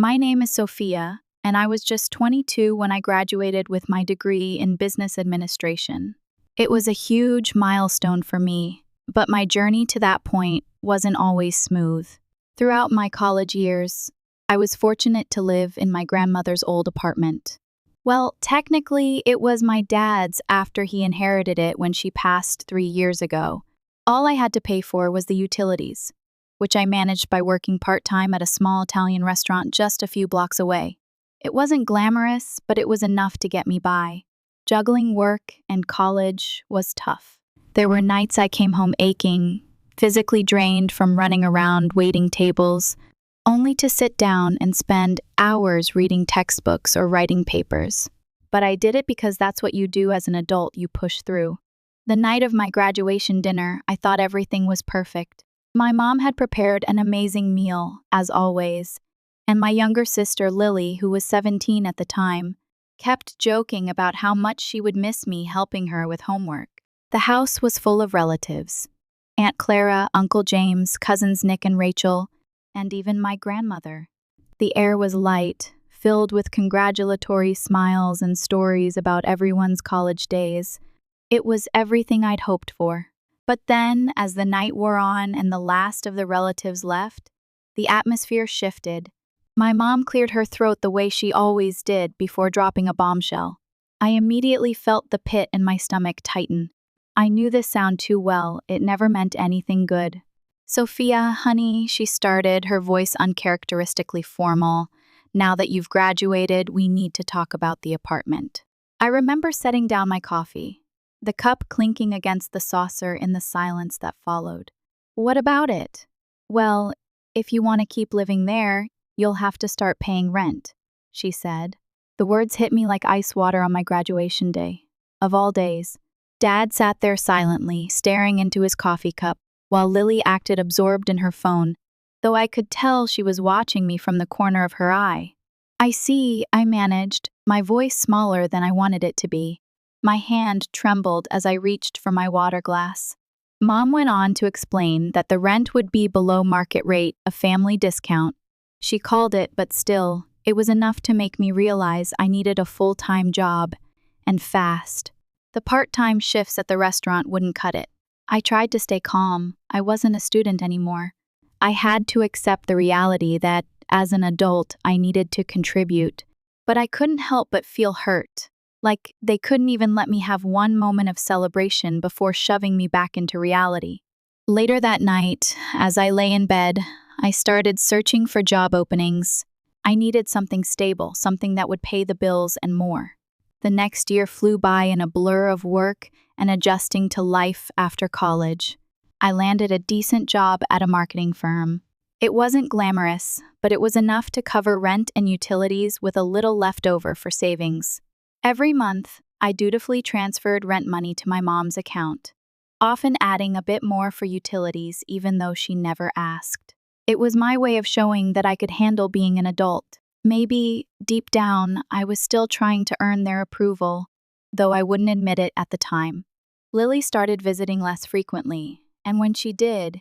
My name is Sophia, and I was just 22 when I graduated with my degree in business administration. It was a huge milestone for me, but my journey to that point wasn't always smooth. Throughout my college years, I was fortunate to live in my grandmother's old apartment. Well, technically, it was my dad's after he inherited it when she passed 3 years ago. All I had to pay for was the utilities, which I managed by working part-time at a small Italian restaurant just a few blocks away. It wasn't glamorous, but it was enough to get me by. Juggling work and college was tough. There were nights I came home aching, physically drained from running around waiting tables, only to sit down and spend hours reading textbooks or writing papers. But I did it because that's what you do as an adult, you push through. The night of my graduation dinner, I thought everything was perfect. My mom had prepared an amazing meal, as always, and my younger sister, Lily, who was 17 at the time, kept joking about how much she would miss me helping her with homework. The house was full of relatives: Aunt Clara, Uncle James, cousins Nick and Rachel, and even my grandmother. The air was light, filled with congratulatory smiles and stories about everyone's college days. It was everything I'd hoped for. But then, as the night wore on and the last of the relatives left, the atmosphere shifted. My mom cleared her throat the way she always did before dropping a bombshell. I immediately felt the pit in my stomach tighten. I knew this sound too well. It never meant anything good. "Sophia, honey," she started, her voice uncharacteristically formal. "Now that you've graduated, we need to talk about the apartment." I remember setting down my coffee, the cup clinking against the saucer in the silence that followed. "What about it?" "Well, if you want to keep living there, you'll have to start paying rent," she said. The words hit me like ice water on my graduation day. Of all days, Dad sat there silently, staring into his coffee cup, while Lily acted absorbed in her phone, though I could tell she was watching me from the corner of her eye. "I see," I managed, my voice smaller than I wanted it to be. My hand trembled as I reached for my water glass. Mom went on to explain that the rent would be below market rate, a family discount. She called it, but still, it was enough to make me realize I needed a full-time job, and fast. The part-time shifts at the restaurant wouldn't cut it. I tried to stay calm. I wasn't a student anymore. I had to accept the reality that, as an adult, I needed to contribute. But I couldn't help but feel hurt. Like they couldn't even let me have one moment of celebration before shoving me back into reality. Later that night, as I lay in bed, I started searching for job openings. I needed something stable, something that would pay the bills and more. The next year flew by in a blur of work and adjusting to life after college. I landed a decent job at a marketing firm. It wasn't glamorous, but it was enough to cover rent and utilities with a little left over for savings. Every month, I dutifully transferred rent money to my mom's account, often adding a bit more for utilities even though she never asked. It was my way of showing that I could handle being an adult. Maybe, deep down, I was still trying to earn their approval, though I wouldn't admit it at the time. Lily started visiting less frequently, and when she did,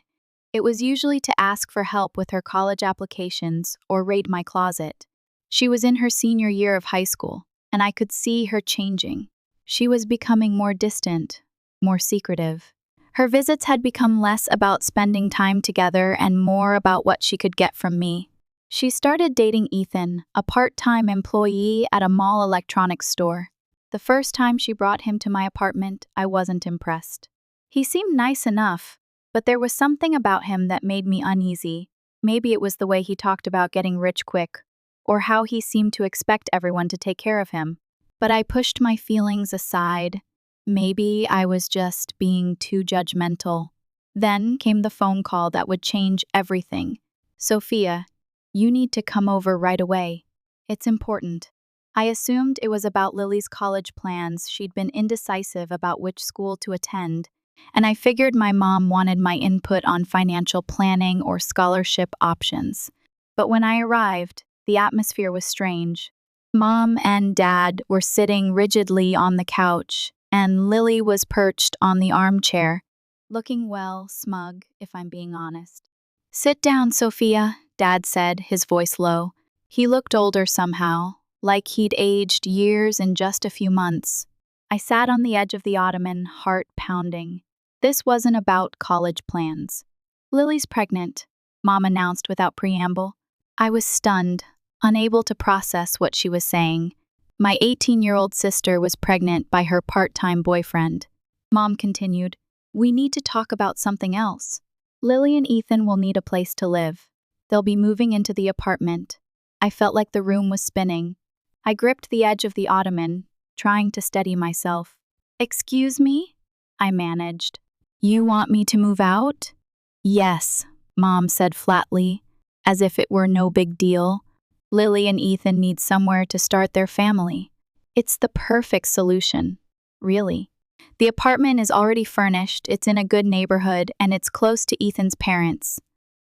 it was usually to ask for help with her college applications or raid my closet. She was in her senior year of high school, and I could see her changing. She was becoming more distant, more secretive. Her visits had become less about spending time together and more about what she could get from me. She started dating Ethan, a part-time employee at a mall electronics store. The first time she brought him to my apartment, I wasn't impressed. He seemed nice enough, but there was something about him that made me uneasy. Maybe it was the way he talked about getting rich quick, or how he seemed to expect everyone to take care of him. But I pushed my feelings aside. Maybe I was just being too judgmental. Then came the phone call that would change everything. "Sophia, you need to come over right away. It's important." I assumed it was about Lily's college plans. She'd been indecisive about which school to attend, and I figured my mom wanted my input on financial planning or scholarship options. But when I arrived, the atmosphere was strange. Mom and Dad were sitting rigidly on the couch, and Lily was perched on the armchair, looking well smug, if I'm being honest. "Sit down, Sophia," Dad said, his voice low. He looked older somehow, like he'd aged years in just a few months. I sat on the edge of the ottoman, heart pounding. This wasn't about college plans. "Lily's pregnant," Mom announced without preamble. I was stunned, unable to process what she was saying. My 18-year-old sister was pregnant by her part-time boyfriend. Mom continued, "We need to talk about something else. Lily and Ethan will need a place to live. They'll be moving into the apartment." I felt like the room was spinning. I gripped the edge of the ottoman, trying to steady myself. "Excuse me?" I managed. "You want me to move out?" "Yes," Mom said flatly, as if it were no big deal. "Lily and Ethan need somewhere to start their family. It's the perfect solution, really. The apartment is already furnished, it's in a good neighborhood, and it's close to Ethan's parents."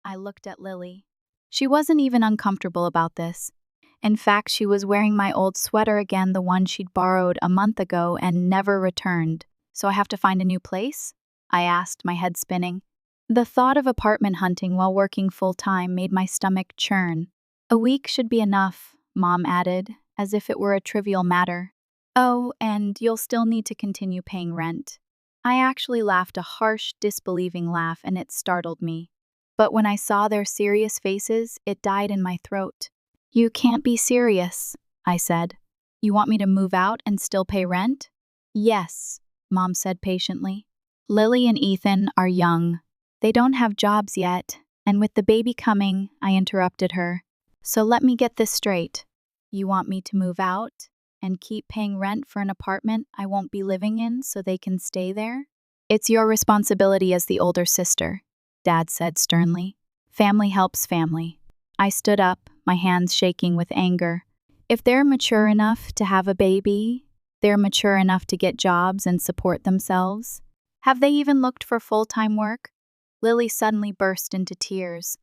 I looked at Lily. She wasn't even uncomfortable about this. In fact, she was wearing my old sweater again, the one she'd borrowed a month ago and never returned. "So I have to find a new place?" I asked, my head spinning. The thought of apartment hunting while working full-time made my stomach churn. "A week should be enough," Mom added, as if it were a trivial matter. "Oh, and you'll still need to continue paying rent." I actually laughed a harsh, disbelieving laugh, and it startled me. But when I saw their serious faces, it died in my throat. "You can't be serious," I said. "You want me to move out and still pay rent?" "Yes," Mom said patiently. "Lily and Ethan are young. They don't have jobs yet, and with the baby coming," I interrupted her. "So let me get this straight. You want me to move out and keep paying rent for an apartment I won't be living in so they can stay there?" "It's your responsibility as the older sister," Dad said sternly. "Family helps family." I stood up, my hands shaking with anger. If they're mature enough to have a baby, they're mature enough to get jobs and support themselves. Have they even looked for full-time work? Lily suddenly burst into tears.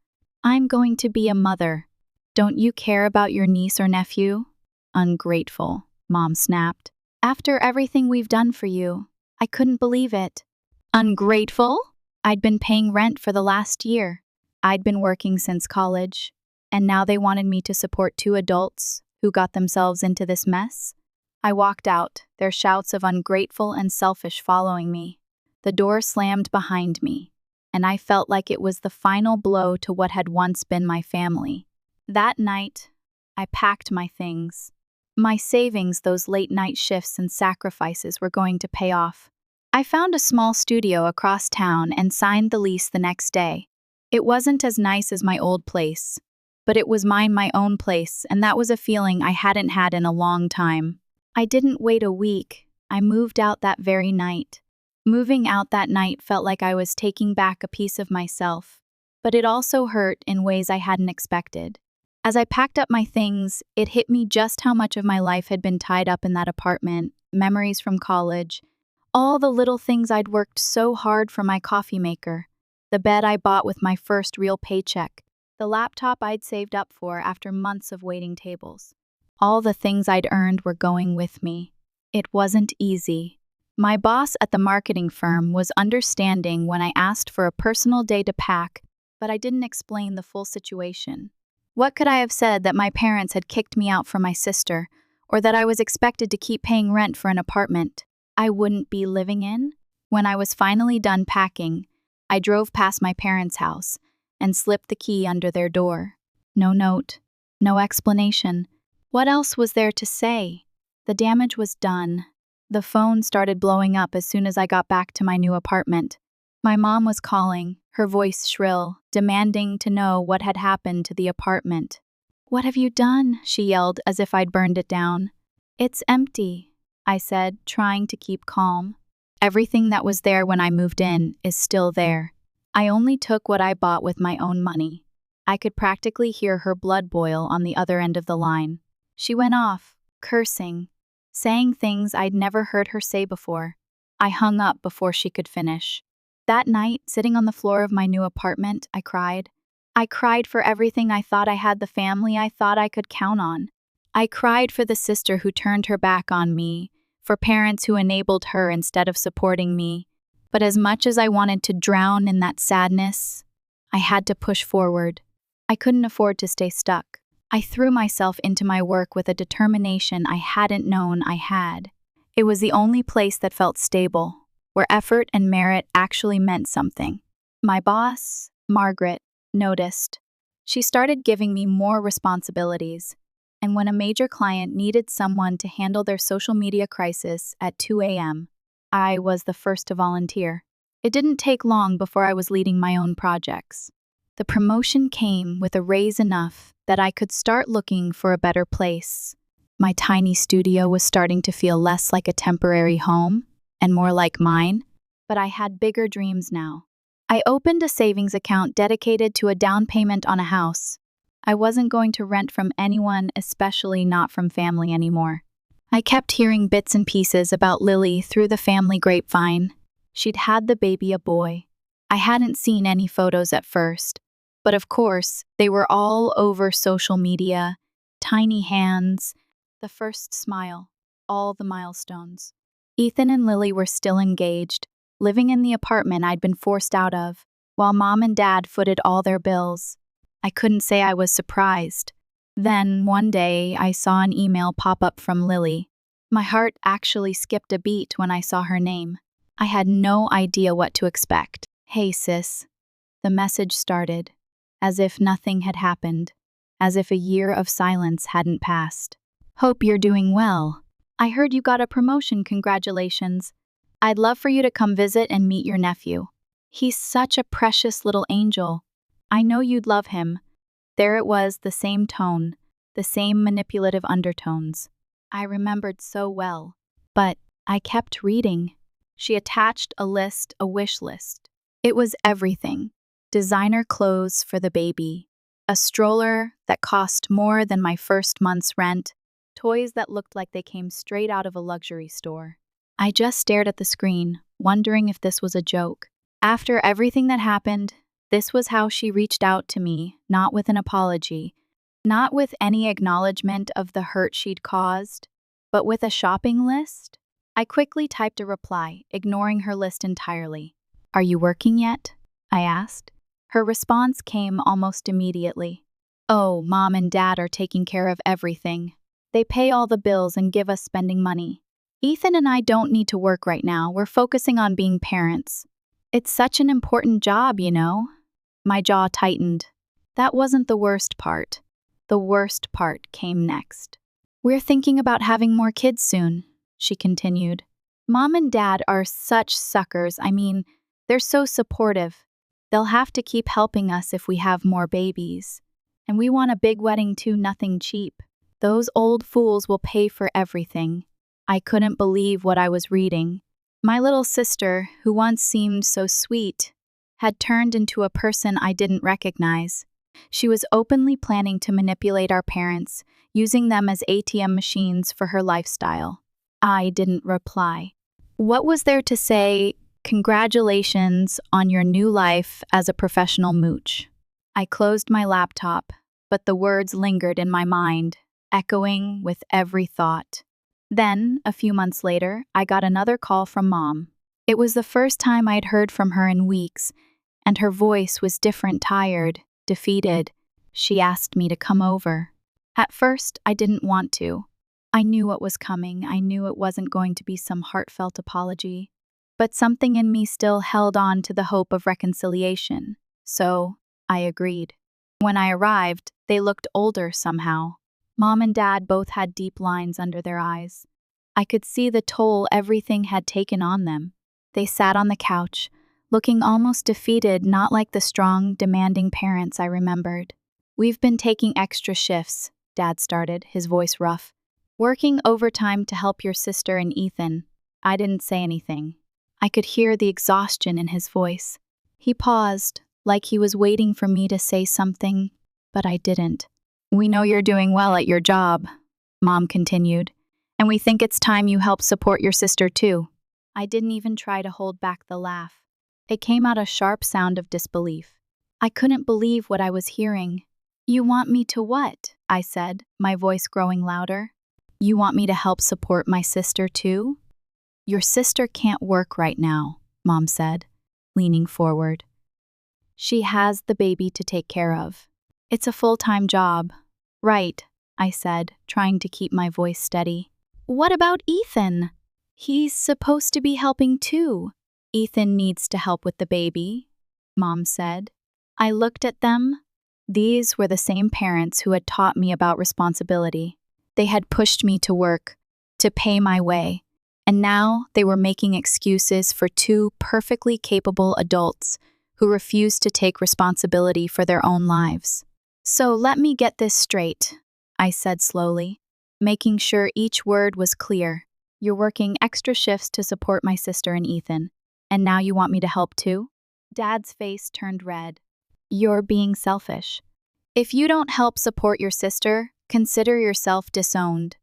"I'm going to be a mother. Don't you care about your niece or nephew?" "Ungrateful," Mom snapped. "After everything we've done for you." I couldn't believe it. "Ungrateful?" I'd been paying rent for the last year. I'd been working since college. And now they wanted me to support two adults who got themselves into this mess? I walked out, their shouts of ungrateful and selfish following me. The door slammed behind me, and I felt like it was the final blow to what had once been my family. That night, I packed my things. My savings, those late-night shifts and sacrifices, were going to pay off. I found a small studio across town and signed the lease the next day. It wasn't as nice as my old place, but it was my own place, and that was a feeling I hadn't had in a long time. I didn't wait a week. I moved out that very night. Moving out that night felt like I was taking back a piece of myself, but it also hurt in ways I hadn't expected. As I packed up my things, it hit me just how much of my life had been tied up in that apartment, memories from college, all the little things I'd worked so hard for, my coffee maker, the bed I bought with my first real paycheck, the laptop I'd saved up for after months of waiting tables. All the things I'd earned were going with me. It wasn't easy. My boss at the marketing firm was understanding when I asked for a personal day to pack, but I didn't explain the full situation. What could I have said that my parents had kicked me out for my sister, or that I was expected to keep paying rent for an apartment I wouldn't be living in? When I was finally done packing, I drove past my parents' house and slipped the key under their door. No note, no explanation. What else was there to say? The damage was done. The phone started blowing up as soon as I got back to my new apartment. My mom was calling, her voice shrill, demanding to know what had happened to the apartment. "What have you done?" she yelled, as if I'd burned it down. "It's empty," I said, trying to keep calm. "Everything that was there when I moved in is still there. I only took what I bought with my own money." I could practically hear her blood boil on the other end of the line. She went off, cursing, saying things I'd never heard her say before. I hung up before she could finish. That night, sitting on the floor of my new apartment, I cried. I cried for everything I thought I had, the family I thought I could count on. I cried for the sister who turned her back on me, for parents who enabled her instead of supporting me. But as much as I wanted to drown in that sadness, I had to push forward. I couldn't afford to stay stuck. I threw myself into my work with a determination I hadn't known I had. It was the only place that felt stable, where effort and merit actually meant something. My boss, Margaret, noticed. She started giving me more responsibilities, and when a major client needed someone to handle their social media crisis at 2 a.m., I was the first to volunteer. It didn't take long before I was leading my own projects. The promotion came with a raise enough that I could start looking for a better place. My tiny studio was starting to feel less like a temporary home and more like mine, but I had bigger dreams now. I opened a savings account dedicated to a down payment on a house. I wasn't going to rent from anyone, especially not from family anymore. I kept hearing bits and pieces about Lily through the family grapevine. She'd had the baby a boy. I hadn't seen any photos at first, but of course, they were all over social media. Tiny hands, the first smile, all the milestones. Ethan and Lily were still engaged, living in the apartment I'd been forced out of, while Mom and Dad footed all their bills. I couldn't say I was surprised. Then, one day, I saw an email pop up from Lily. My heart actually skipped a beat when I saw her name. I had no idea what to expect. "Hey, sis." The message started, as if nothing had happened, as if a year of silence hadn't passed. "Hope you're doing well. I heard you got a promotion, congratulations. I'd love for you to come visit and meet your nephew. He's such a precious little angel. I know you'd love him." There it was, the same tone, the same manipulative undertones. I remembered so well, but I kept reading. She attached a list, a wish list. It was everything. Designer clothes for the baby, a stroller that cost more than my first month's rent, toys that looked like they came straight out of a luxury store. I just stared at the screen, wondering if this was a joke. After everything that happened, this was how she reached out to me, not with an apology, not with any acknowledgement of the hurt she'd caused, but with a shopping list. I quickly typed a reply, ignoring her list entirely. "Are you working yet?" I asked. Her response came almost immediately. "Oh, Mom and Dad are taking care of everything. They pay all the bills and give us spending money. Ethan and I don't need to work right now. We're focusing on being parents. It's such an important job, you know." My jaw tightened. That wasn't the worst part. The worst part came next. "We're thinking about having more kids soon," she continued. "Mom and Dad are such suckers. I mean, they're so supportive. They'll have to keep helping us if we have more babies. And we want a big wedding too, nothing cheap. Those old fools will pay for everything." I couldn't believe what I was reading. My little sister, who once seemed so sweet, had turned into a person I didn't recognize. She was openly planning to manipulate our parents, using them as ATM machines for her lifestyle. I didn't reply. What was there to say, "Congratulations on your new life as a professional mooch"? I closed my laptop, but the words lingered in my mind, echoing with every thought. Then, a few months later, I got another call from Mom. It was the first time I'd heard from her in weeks, and her voice was different, tired, defeated. She asked me to come over. At first, I didn't want to. I knew what was coming. I knew it wasn't going to be some heartfelt apology. But something in me still held on to the hope of reconciliation. So, I agreed. When I arrived, they looked older somehow. Mom and Dad both had deep lines under their eyes. I could see the toll everything had taken on them. They sat on the couch, looking almost defeated, not like the strong, demanding parents I remembered. "We've been taking extra shifts," Dad started, his voice rough. "Working overtime to help your sister and Ethan." I didn't say anything. I could hear the exhaustion in his voice. He paused, like he was waiting for me to say something, but I didn't. "We know you're doing well at your job," Mom continued, "and we think it's time you help support your sister too." I didn't even try to hold back the laugh. It came out a sharp sound of disbelief. I couldn't believe what I was hearing. "You want me to what?" I said, my voice growing louder. "You want me to help support my sister too?" "Your sister can't work right now," Mom said, leaning forward. "She has the baby to take care of. It's a full-time job. Right, I said, trying to keep my voice steady. What about Ethan? He's supposed to be helping too. Ethan needs to help with the baby, Mom said. I looked at them. These were the same parents who had taught me about responsibility. They had pushed me to work, to pay my way, and now they were making excuses for two perfectly capable adults who refused to take responsibility for their own lives. So let me get this straight, I said slowly, making sure each word was clear. You're working extra shifts to support my sister and Ethan, and now you want me to help too? Dad's face turned red. You're being selfish. If you don't help support your sister, consider yourself disowned.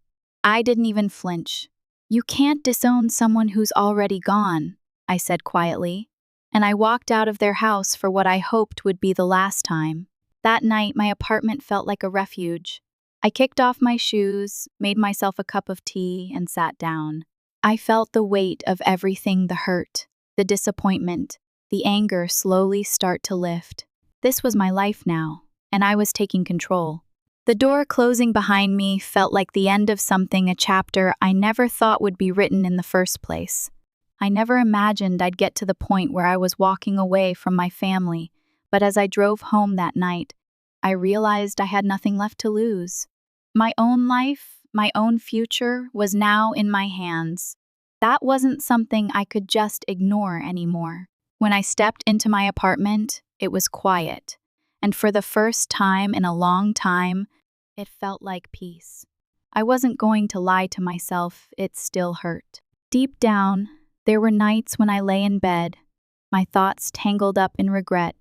I didn't even flinch. You can't disown someone who's already gone, I said quietly, and I walked out of their house for what I hoped would be the last time. That night, my apartment felt like a refuge. I kicked off my shoes, made myself a cup of tea, and sat down. I felt the weight of everything, the hurt, the disappointment, the anger slowly start to lift. This was my life now, and I was taking control. The door closing behind me felt like the end of something, a chapter I never thought would be written in the first place. I never imagined I'd get to the point where I was walking away from my family, but as I drove home that night, I realized I had nothing left to lose. My own life, my own future was now in my hands. That wasn't something I could just ignore anymore. When I stepped into my apartment, it was quiet, and for the first time in a long time, it felt like peace. I wasn't going to lie to myself, it still hurt. Deep down, there were nights when I lay in bed, my thoughts tangled up in regret,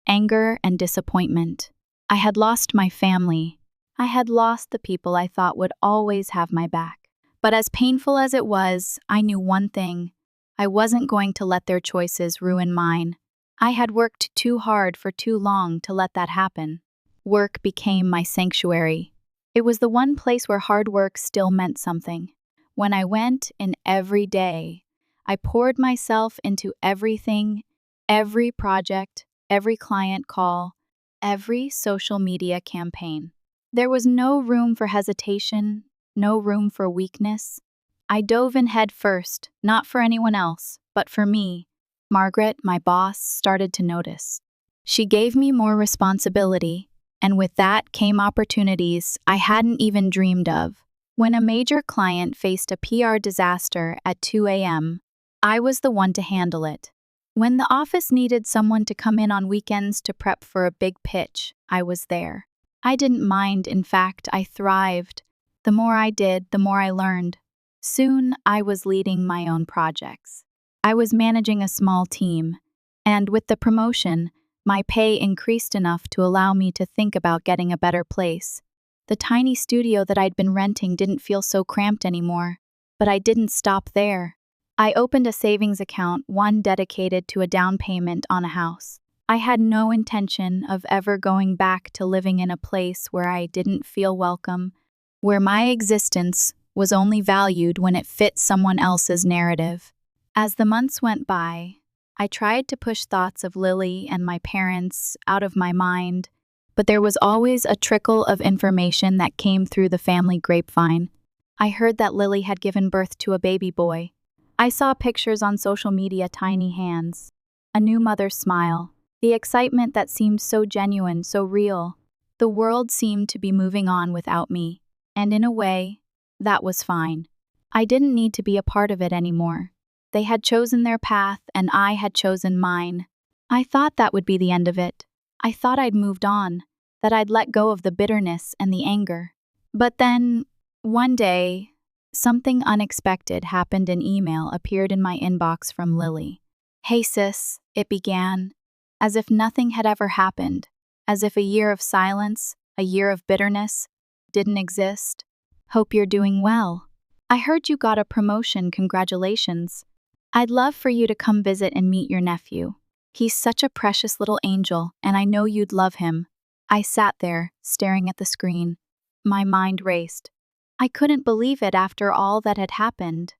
anger, and disappointment. I had lost my family. I had lost the people I thought would always have my back. But as painful as it was, I knew one thing. I wasn't going to let their choices ruin mine. I had worked too hard for too long to let that happen. Work became my sanctuary. It was the one place where hard work still meant something. When I went in every day, I poured myself into everything, every project, every client call, every social media campaign. There was no room for hesitation, no room for weakness. I dove in head first, not for anyone else, but for me. Margaret, my boss, started to notice. She gave me more responsibility, and with that came opportunities I hadn't even dreamed of. When a major client faced a PR disaster at 2 a.m., I was the one to handle it. When the office needed someone to come in on weekends to prep for a big pitch, I was there. I didn't mind, in fact, I thrived. The more I did, the more I learned. Soon, I was leading my own projects. I was managing a small team, and with the promotion, my pay increased enough to allow me to think about getting a better place. The tiny studio that I'd been renting didn't feel so cramped anymore, but I didn't stop there. I opened a savings account, one dedicated to a down payment on a house. I had no intention of ever going back to living in a place where I didn't feel welcome, where my existence was only valued when it fit someone else's narrative. As the months went by, I tried to push thoughts of Lily and my parents out of my mind, but there was always a trickle of information that came through the family grapevine. I heard that Lily had given birth to a baby boy. I saw pictures on social media, tiny hands, a new mother's smile, the excitement that seemed so genuine, so real. The world seemed to be moving on without me, and in a way, that was fine. I didn't need to be a part of it anymore. They had chosen their path, and I had chosen mine. I thought that would be the end of it. I thought I'd moved on, that I'd let go of the bitterness and the anger. But then, one day, something unexpected happened. An email appeared in my inbox from Lily. "Hey sis," it began, as if nothing had ever happened, as if a year of silence, a year of bitterness, didn't exist. "Hope you're doing well. I heard you got a promotion, congratulations. I'd love for you to come visit and meet your nephew. He's such a precious little angel, and I know you'd love him." I sat there, staring at the screen. My mind raced. I couldn't believe it after all that had happened.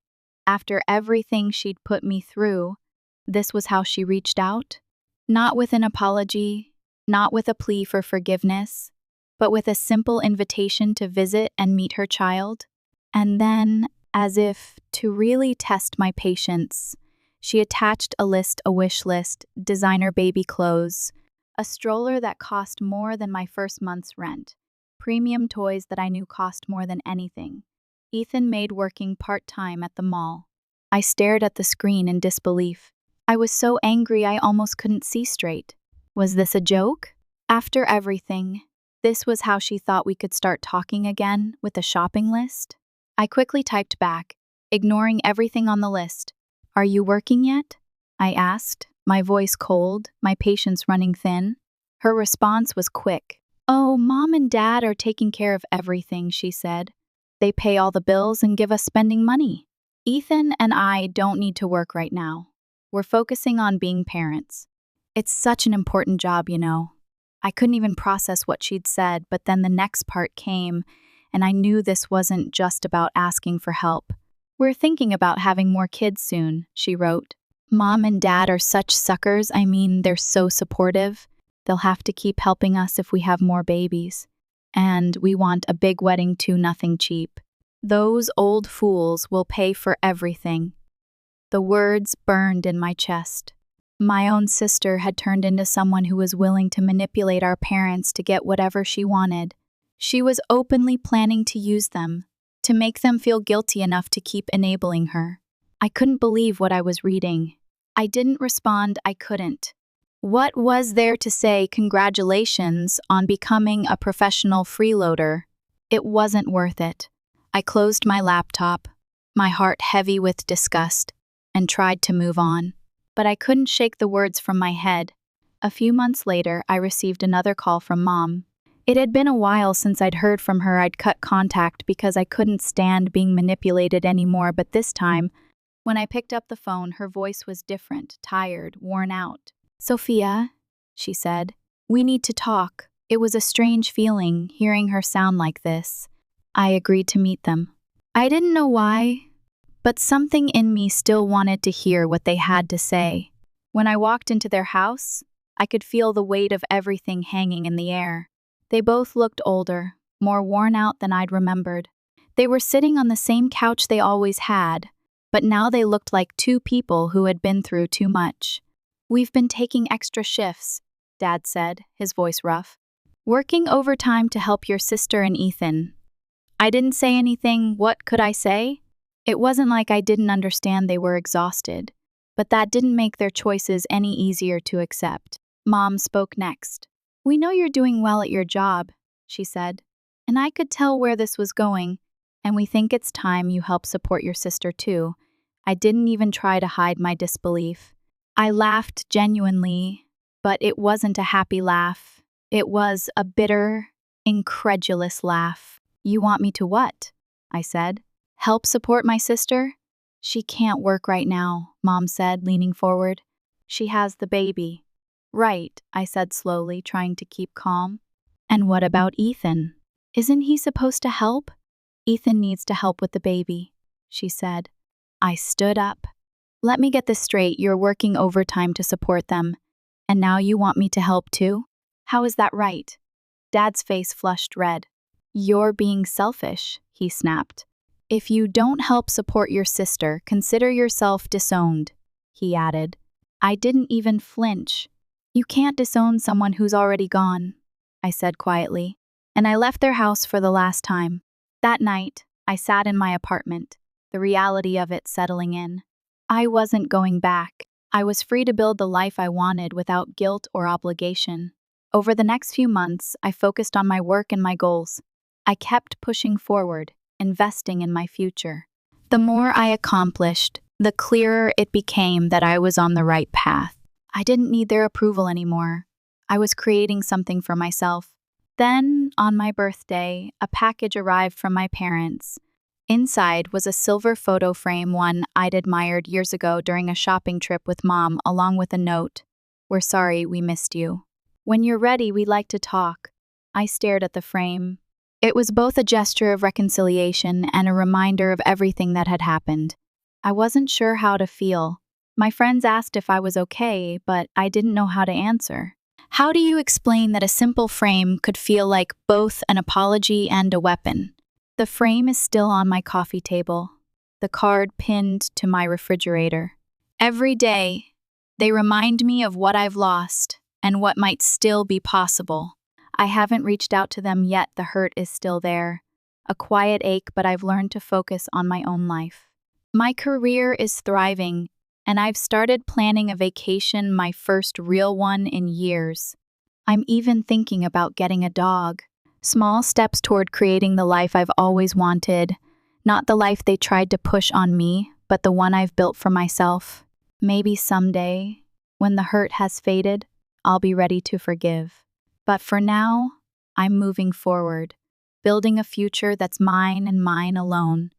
After everything she'd put me through, this was how she reached out? Not with an apology, not with a plea for forgiveness. but with a simple invitation to visit and meet her child. And then, as if to really test my patience, she attached a wish list, designer baby clothes, a stroller that cost more than my first month's rent, premium toys that I knew cost more than anything. Ethan made working part-time at the mall. I stared at the screen in disbelief. I was so angry I almost couldn't see straight. Was this a joke? After everything, this was how she thought we could start talking again, with a shopping list? I quickly typed back, ignoring everything on the list. "Are you working yet?" I asked, my voice cold, my patience running thin. Her response was quick. "Oh, Mom and Dad are taking care of everything," she said. "They pay all the bills and give us spending money. Ethan and I don't need to work right now. We're focusing on being parents. It's such an important job, you know." I couldn't even process what she'd said, but then the next part came, and I knew this wasn't just about asking for help. "We're thinking about having more kids soon," she wrote. "Mom and Dad are such suckers. I mean, they're so supportive. They'll have to keep helping us if we have more babies. And we want a big wedding too, nothing cheap. Those old fools will pay for everything." The words burned in my chest. My own sister had turned into someone who was willing to manipulate our parents to get whatever she wanted. She was openly planning to use them, to make them feel guilty enough to keep enabling her. I couldn't believe what I was reading. I didn't respond. I couldn't. What was there to say congratulations on becoming a professional freeloader? It wasn't worth it. I closed my laptop, my heart heavy with disgust, and tried to move on. But I couldn't shake the words from my head. A few months later, I received another call from Mom. It had been a while since I'd heard from her. I'd cut contact because I couldn't stand being manipulated anymore, but this time, when I picked up the phone, her voice was different, tired, worn out. "Sophia," she said, "we need to talk." It was a strange feeling, hearing her sound like this. I agreed to meet them. I didn't know why, but something in me still wanted to hear what they had to say. When I walked into their house, I could feel the weight of everything hanging in the air. They both looked older, more worn out than I'd remembered. They were sitting on the same couch they always had, but now they looked like two people who had been through too much. "We've been taking extra shifts," Dad said, his voice rough. "Working overtime to help your sister and Ethan." I didn't say anything. What could I say? It wasn't like I didn't understand they were exhausted, but that didn't make their choices any easier to accept. Mom spoke next. "We know you're doing well at your job," she said, "and I could tell where this was going, and we think it's time you help support your sister too." I didn't even try to hide my disbelief. I laughed genuinely, but it wasn't a happy laugh. It was a bitter, incredulous laugh. "You want me to what?" I said. "Help support my sister?" "She can't work right now," Mom said, leaning forward. "She has the baby." "Right," I said slowly, trying to keep calm. "And what about Ethan? Isn't he supposed to help?" "Ethan needs to help with the baby," she said. I stood up. "Let me get this straight. You're working overtime to support them, and now you want me to help too? How is that right?" Dad's face flushed red. "You're being selfish," he snapped. "If you don't help support your sister, consider yourself disowned," he added. I didn't even flinch. "You can't disown someone who's already gone," I said quietly, and I left their house for the last time. That night, I sat in my apartment, the reality of it settling in. I wasn't going back. I was free to build the life I wanted without guilt or obligation. Over the next few months, I focused on my work and my goals. I kept pushing forward, investing in my future. The more I accomplished, the clearer it became that I was on the right path. I didn't need their approval anymore. I was creating something for myself. Then, on my birthday, a package arrived from my parents. Inside was a silver photo frame, one I'd admired years ago during a shopping trip with Mom, along with a note. "We're sorry we missed you. When you're ready, we'd like to talk." I stared at the frame. It was both a gesture of reconciliation and a reminder of everything that had happened. I wasn't sure how to feel. My friends asked if I was okay, but I didn't know how to answer. How do you explain that a simple frame could feel like both an apology and a weapon? The frame is still on my coffee table, the card pinned to my refrigerator. Every day, they remind me of what I've lost and what might still be possible. I haven't reached out to them yet, the hurt is still there. A quiet ache, but I've learned to focus on my own life. My career is thriving, and I've started planning a vacation, my first real one in years. I'm even thinking about getting a dog. Small steps toward creating the life I've always wanted. Not the life they tried to push on me, but the one I've built for myself. Maybe someday, when the hurt has faded, I'll be ready to forgive. But for now, I'm moving forward, building a future that's mine and mine alone.